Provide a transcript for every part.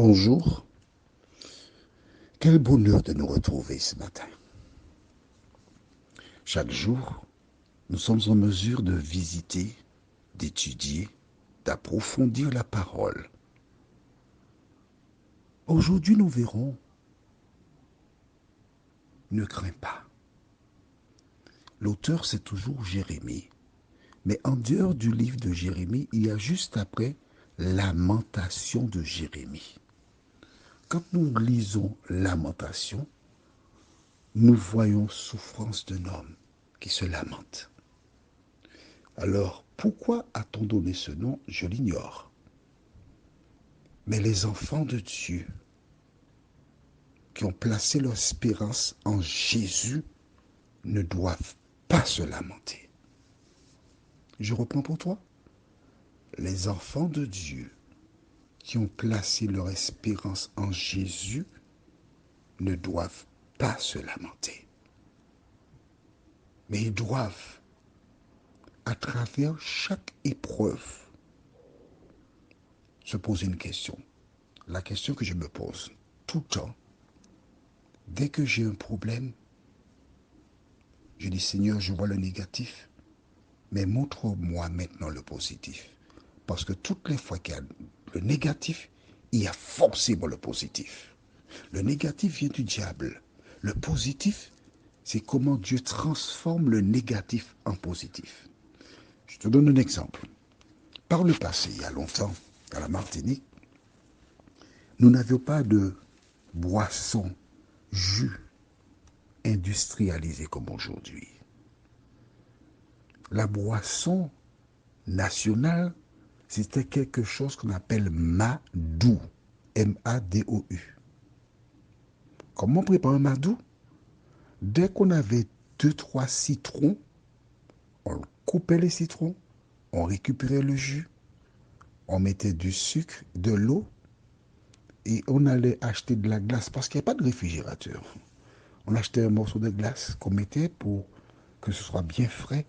Bonjour, quel bonheur de nous retrouver ce matin. Chaque jour, nous sommes en mesure de visiter, d'étudier, d'approfondir la parole. Aujourd'hui, nous verrons, ne crains pas. L'auteur, c'est toujours Jérémie. Mais en dehors du livre de Jérémie, il y a juste après Lamentation de Jérémie. Quand nous lisons Lamentation, nous voyons souffrance d'un homme qui se lamente. Alors, pourquoi a-t-on donné ce nom? Je l'ignore. Mais les enfants de Dieu qui ont placé leur espérance en Jésus ne doivent pas se lamenter. Je reprends pour toi. Les enfants de Dieu qui ont placé leur espérance en Jésus ne doivent pas se lamenter. Mais ils doivent, à travers chaque épreuve, se poser une question. La question que je me pose tout le temps, dès que j'ai un problème, je dis Seigneur, je vois le négatif, mais montre-moi maintenant le positif. Parce que toutes les fois qu'il y a le négatif, il y a forcément le positif. Le négatif vient du diable. Le positif, c'est comment Dieu transforme le négatif en positif. Je te donne un exemple. Par le passé, il y a longtemps, à la Martinique, nous n'avions pas de boissons, jus industrialisés comme aujourd'hui. La boisson nationale, c'était quelque chose qu'on appelle Madou. M-A-D-O-U. Comment on prépare un Madou? Dès qu'on avait 2-3 citrons, on coupait les citrons, on récupérait le jus, on mettait du sucre, de l'eau, et on allait acheter de la glace parce qu'il n'y a pas de réfrigérateur. On achetait un morceau de glace qu'on mettait pour que ce soit bien frais,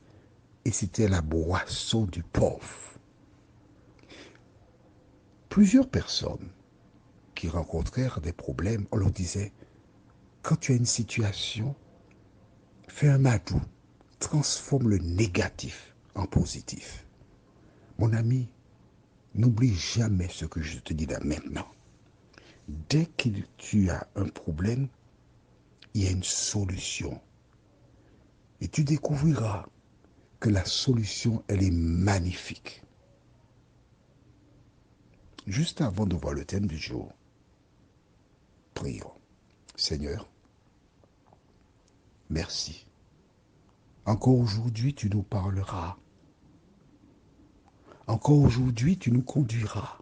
et c'était la boisson du pauvre. Plusieurs personnes qui rencontrèrent des problèmes, on leur disait, quand tu as une situation, fais un madou, transforme le négatif en positif. Mon ami, n'oublie jamais ce que je te dis là maintenant. Dès que tu as un problème, il y a une solution. Et tu découvriras que la solution, elle est magnifique. Juste avant de voir le thème du jour, prions. Seigneur, merci. Encore aujourd'hui, tu nous parleras. Encore aujourd'hui, tu nous conduiras.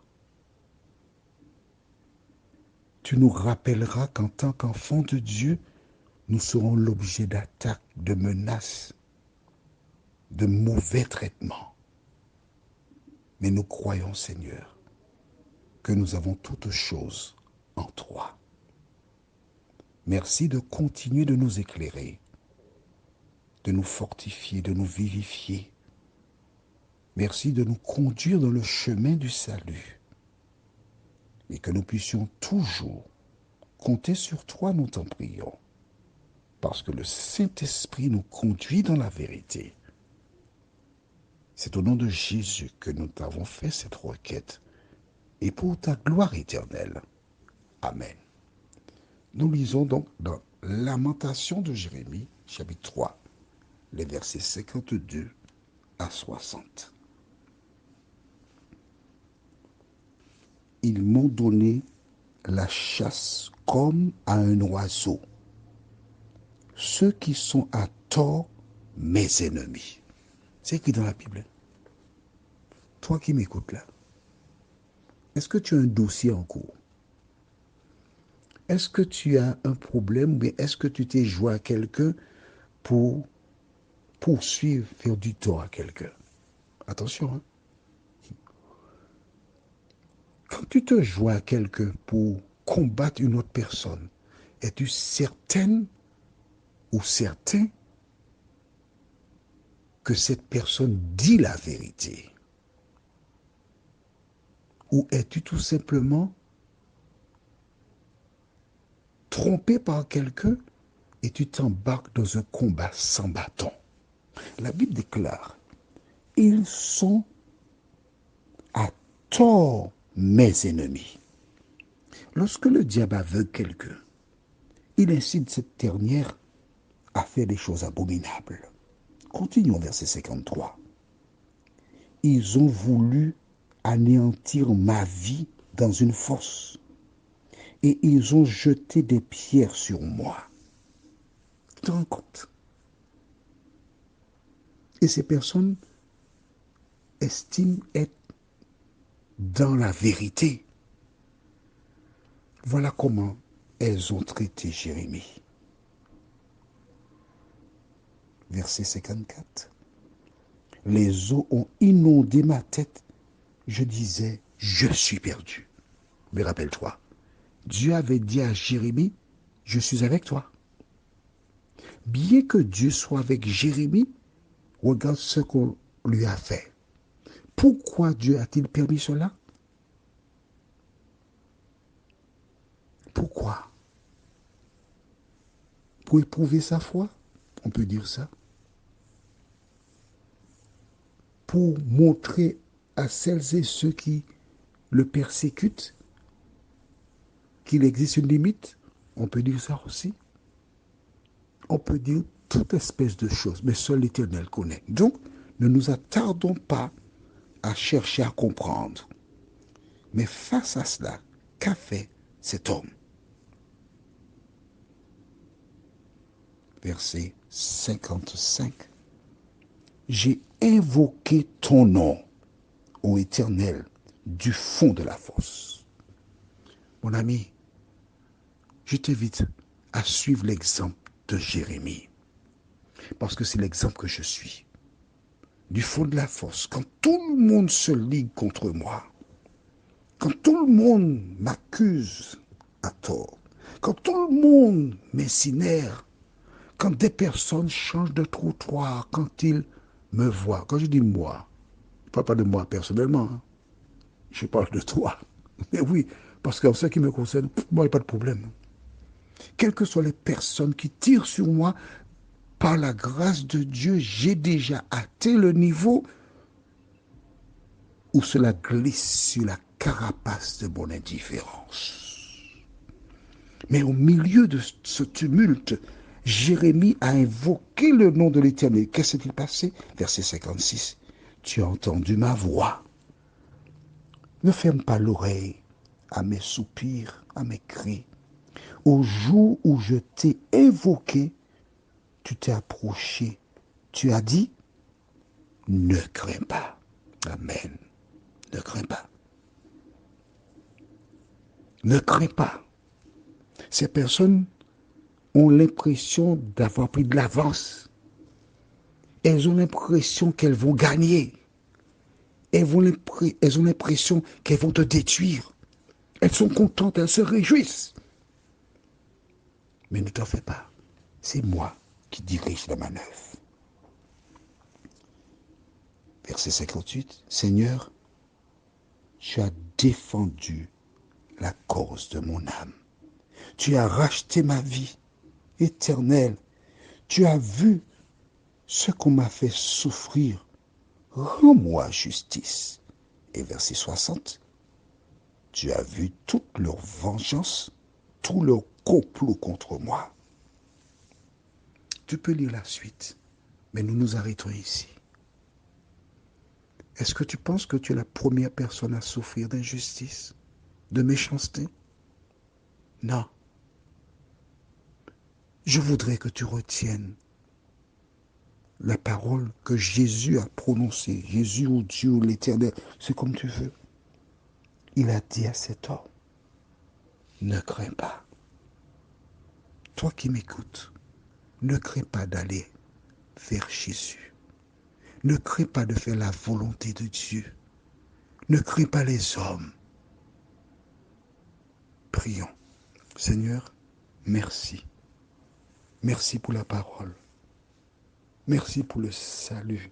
Tu nous rappelleras qu'en tant qu'enfants de Dieu, nous serons l'objet d'attaques, de menaces, de mauvais traitements. Mais nous croyons, Seigneur, que nous avons toutes choses en toi. Merci de continuer de nous éclairer, de nous fortifier, de nous vivifier. Merci de nous conduire dans le chemin du salut et que nous puissions toujours compter sur toi, nous t'en prions, parce que le Saint-Esprit nous conduit dans la vérité. C'est au nom de Jésus que nous t'avons fait cette requête et pour ta gloire éternelle. Amen. Nous lisons donc dans Lamentation de Jérémie, chapitre 3, les versets 52 à 60. Ils m'ont donné la chasse comme à un oiseau. Ceux qui sont à tort, mes ennemis. C'est écrit dans la Bible. Toi qui m'écoutes là, est-ce que tu as un dossier en cours? Est-ce que tu as un problème ou bien est-ce que tu t'es joint à quelqu'un pour poursuivre, faire du tort à quelqu'un? Attention, hein? Quand tu te joins à quelqu'un pour combattre une autre personne, es-tu certaine ou certain que cette personne dit la vérité? Ou es-tu tout simplement trompé par quelqu'un et tu t'embarques dans un combat sans bâton. La Bible déclare, ils sont à tort mes ennemis. Lorsque le diable aveugle quelqu'un, il incite cette dernière à faire des choses abominables. Continuons verset 53. Ils ont voulu anéantir ma vie dans une fosse et ils ont jeté des pierres sur moi. Tu te rends compte? Et ces personnes estiment être dans la vérité. Voilà comment elles ont traité Jérémie. Verset 54. Les eaux ont inondé ma tête. Je disais, je suis perdu. Mais rappelle-toi, Dieu avait dit à Jérémie, je suis avec toi. Bien que Dieu soit avec Jérémie, regarde ce qu'on lui a fait. Pourquoi Dieu a-t-il permis cela? Pourquoi? Pour éprouver sa foi, on peut dire ça. Pour montrer à celles et ceux qui le persécutent qu'il existe une limite, on peut dire ça aussi. On peut dire toute espèce de choses, mais seul l'Éternel connaît. Donc, ne nous attardons pas à chercher à comprendre. Mais face à cela, qu'a fait cet homme? Verset 55. J'ai invoqué ton nom, ô Éternel, du fond de la fosse. Mon ami, je t'invite à suivre l'exemple de Jérémie, parce que c'est l'exemple que je suis. Du fond de la fosse, quand tout le monde se ligue contre moi, quand tout le monde m'accuse à tort, quand tout le monde m'incinère, quand des personnes changent de trottoir, quand ils me voient, quand je dis moi, je ne parle pas de moi personnellement, hein, je parle de toi. Mais oui, parce qu'en ce qui me concerne, moi, il n'y a pas de problème. Quelles que soient les personnes qui tirent sur moi, par la grâce de Dieu, j'ai déjà atteint le niveau où cela glisse sur la carapace de mon indifférence. Mais au milieu de ce tumulte, Jérémie a invoqué le nom de l'Éternel. Qu'est-ce qui s'est passé? Verset 56. Tu as entendu ma voix. Ne ferme pas l'oreille à mes soupirs, à mes cris. Au jour où je t'ai invoqué, tu t'es approché. Tu as dit, ne crains pas. Amen. Ne crains pas. Ne crains pas. Ces personnes ont l'impression d'avoir pris de l'avance. Elles ont l'impression qu'elles vont gagner. Elles ont l'impression qu'elles vont te détruire. Elles sont contentes, elles se réjouissent. Mais ne t'en fais pas. C'est moi qui dirige la manœuvre. Verset 58. Seigneur, tu as défendu la cause de mon âme. Tu as racheté ma vie. Éternel, tu as vu ce qu'on m'a fait souffrir. Rends-moi justice. Et verset 60. Tu as vu toute leur vengeance, tout leur complot contre moi. Tu peux lire la suite, mais nous nous arrêtons ici. Est-ce que tu penses que tu es la première personne à souffrir d'injustice, de méchanceté? Non. Je voudrais que tu retiennes la parole que Jésus a prononcée. Jésus ou Dieu ou l'Éternel, c'est comme tu veux. Il a dit à cet homme, ne crains pas. Toi qui m'écoutes, ne crains pas d'aller vers Jésus. Ne crains pas de faire la volonté de Dieu. Ne crains pas les hommes. Prions. Seigneur, merci. Merci pour la parole. Merci pour le salut.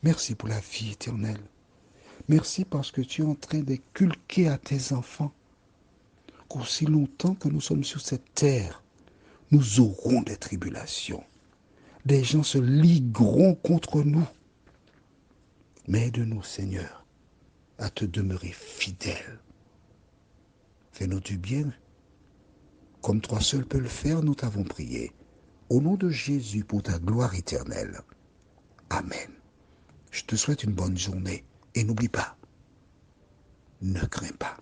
Merci pour la vie éternelle. Merci parce que tu es en train d'inculquer à tes enfants qu'aussi longtemps que nous sommes sur cette terre, nous aurons des tribulations. Des gens se ligueront contre nous. Mais aide-nous, Seigneur, à te demeurer fidèle. Fais-nous du bien. Comme toi seul peux le faire, nous t'avons prié. Au nom de Jésus, pour ta gloire éternelle. Amen. Je te souhaite une bonne journée. Et n'oublie pas, ne crains pas.